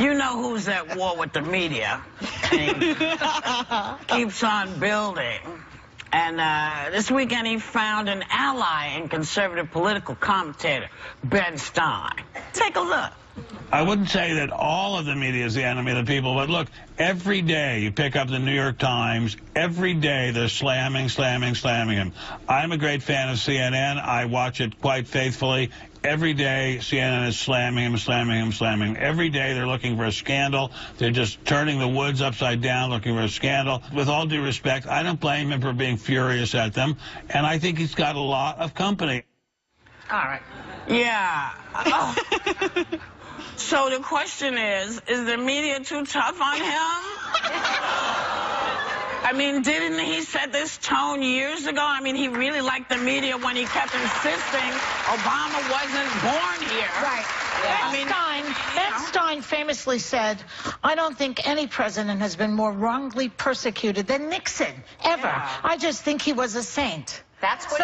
You know who's at war with the media. Keeps on building. And this weekend he found an ally in conservative political commentator Ben Stein. Take a look. I wouldn't say that all of the media is the enemy of the people, but look, every day you pick up the New York Times, every day they're slamming him. I'm a great fan of CNN. I watch it quite faithfully. Every day CNN is slamming him. Every day they're looking for a scandal. They're just turning the woods upside down looking for a scandal. With all due respect, I don't blame him for being furious at them, and I think he's got a lot of company. All right. Yeah. Oh. So the question is the media too tough on him? I mean, didn't he set this tone years ago? I mean, he really liked the media when he kept insisting Obama wasn't born here. Right. Yeah. Ben Stein famously said, I don't think any president has been more wrongly persecuted than Nixon, ever. Yeah. I just think he was a saint. That's what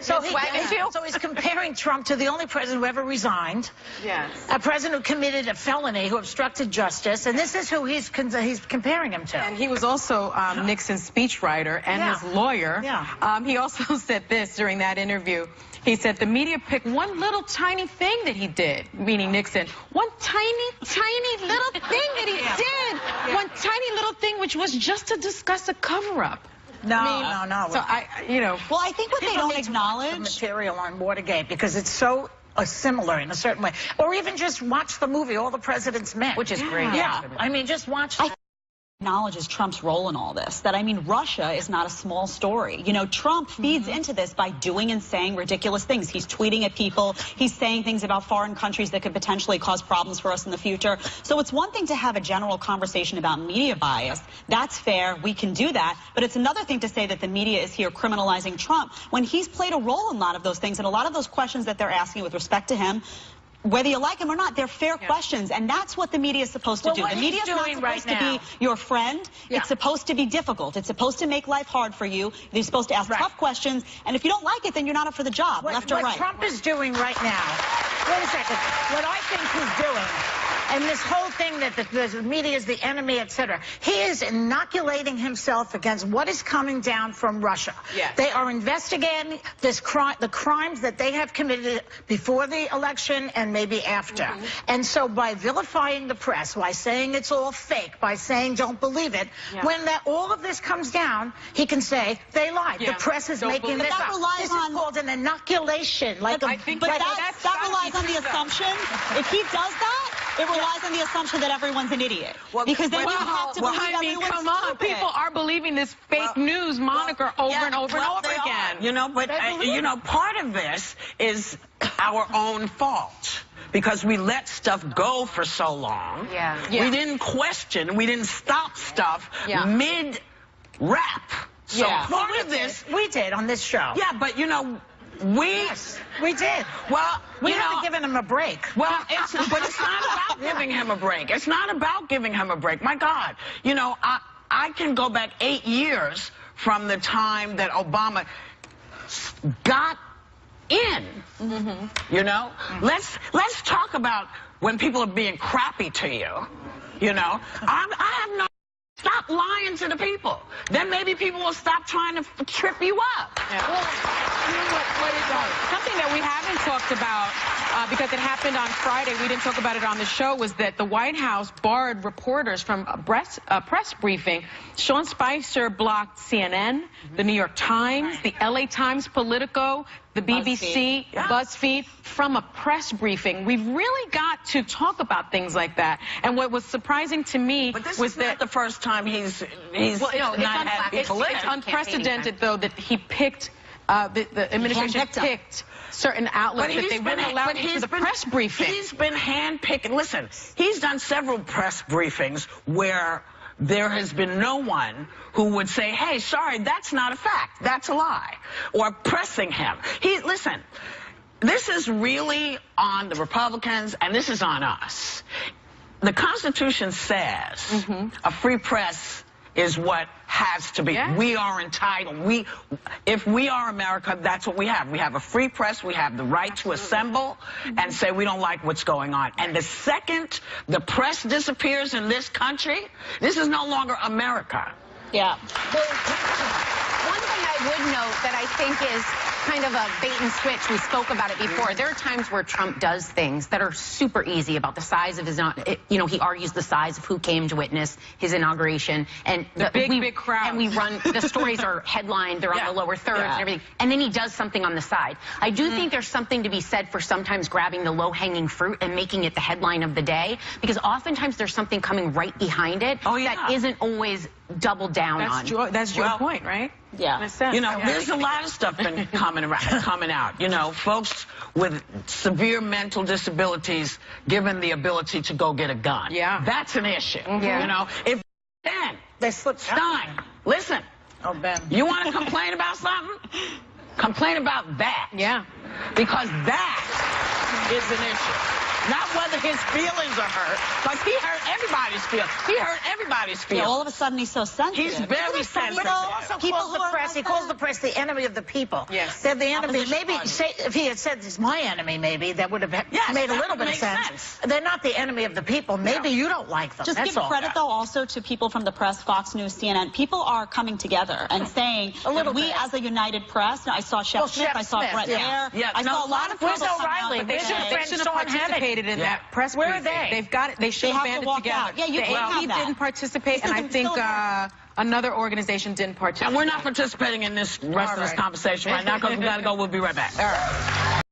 So he's comparing Trump to the only president who ever resigned. Yes. A president who committed a felony, who obstructed justice, and this is who he's comparing him to. And he was also Nixon's speechwriter and his lawyer. Yeah. He also said this during that interview. He said the media picked one little tiny thing that he did, meaning Nixon. One tiny little thing that he did. Yeah. One tiny little thing, which was just to discuss a cover-up. No. So well, I think what they don't acknowledge the material on Watergate, because it's so similar in a certain way, or even just watch the movie All the President's Men, which is great. Yeah, I mean, just watch that. Acknowledges Trump's role in all this, that, I mean, Russia is not a small story. You know, Trump feeds into this by doing and saying ridiculous things. He's tweeting at people. He's saying things about foreign countries that could potentially cause problems for us in the future. So it's one thing to have a general conversation about media bias. That's fair. We can do that. But it's another thing to say that the media is here criminalizing Trump when he's played a role in a lot of those things. And a lot of those questions that they're asking with respect to him, whether you like him or not, they're fair questions, and that's what the media is supposed to do. The media is not supposed to be your friend. It's supposed to be difficult. It's supposed to make life hard for you. They're supposed to ask tough questions, and if you don't like it, then you're not up for the job, left or right. What Trump is doing right now, wait a second, what I think he's doing, and this whole thing that the media is the enemy, etc., he is inoculating himself against what is coming down from Russia. Yes. They are investigating the crimes that they have committed before the election and maybe after. And so by vilifying the press, by saying it's all fake, by saying don't believe it, when all of this comes down, he can say they lied. The press is making this up. This is called an inoculation. But that relies on the assumption, if he does that, it relies on the assumption that everyone's an idiot. Because then you have to believe everyone's come on, stupid. people are believing this fake news moniker over and over again. You know, but you know, part of this is our own fault, because we let stuff go for so long. We didn't question, we didn't stop stuff mid-rap. So part of this, we did on this show. Yeah, but you know, we did. Well, we haven't given him a break. Well, but it's not about giving him a break. It's not about giving him a break. My God, you know, I can go back 8 years from the time that Obama got in. You know, let's talk about when people are being crappy to you. You know, I have no. Stop lying to the people. Then maybe people will stop trying to trip you up. Well, you know what something that we haven't talked about, because it happened on Friday, we didn't talk about it on the show, was that the White House barred reporters from a press briefing. Sean Spicer blocked CNN, the New York Times, the LA Times, Politico, the BBC, BuzzFeed, from a press briefing. We've really got to talk about things like that. And what was surprising to me was that not the first time he's not had people in. It's unprecedented, though, that he picked, the administration picked certain outlets that they wouldn't allow for the press briefing. He's been handpicking. Listen, he's done several press briefings where there has been no one who would say, hey, sorry, that's not a fact. That's a lie. Or pressing him. Listen, this is really on the Republicans, and this is on us. The Constitution says a free press is what has to be. Yeah. We are entitled. If we are America, that's what we have. We have a free press. We have the right to assemble and say we don't like what's going on. And the second the press disappears in this country, this is no longer America. Yeah. Well, one thing I would note that I think is kind of a bait and switch. We spoke about it before. There are times where Trump does things that are super easy about the size of his, you know, he argues the size of who came to witness his inauguration. And the big crowd. And we run, the stories are headlined, they're on the lower thirds and everything. And then he does something on the side. I do think there's something to be said for sometimes grabbing the low-hanging fruit and making it the headline of the day, because oftentimes there's something coming right behind it that isn't always doubled down on. That's your point, right? Yeah. You know, there's a lot of stuff been coming out. You know, folks with severe mental disabilities given the ability to go get a gun. Yeah. That's an issue. Yeah. You know, if Ben, They slipped Stein, listen, Oh, Ben. you want to complain about something? Complain about that. Yeah. Because that is an issue. Not whether his feelings are hurt, because he hurt everybody's feelings. He hurt everybody's Yeah, feelings. all of a sudden he's so sensitive. He's very sensitive. But also calls the press. He calls the press the enemy of the people. Yes. They're the enemy. Opposition Maybe party. say, if he had said it's my enemy, maybe that would have made a that little would bit of make sense. They're not the enemy of the people. Maybe you don't like them. Just That's give all. credit, though, also to people from the press, Fox News, CNN. People are coming together and saying little we, bit. as a united press, I saw Shep Smith, Shep I saw Smith, Brett yeah. Baer, Yeah, I saw a lot of people Where's coming out, O'Reilly? but they Where's your say- friend They should have Sean Hannity? participated in that press Where are briefing. they? They've got it. They should They have have to banded walk together. out. Yeah, you the can't have AP that. didn't participate, and I It's think still another organization didn't participate. And we're not participating in this rest of this conversation right now because we got to go. We'll be right back. All right.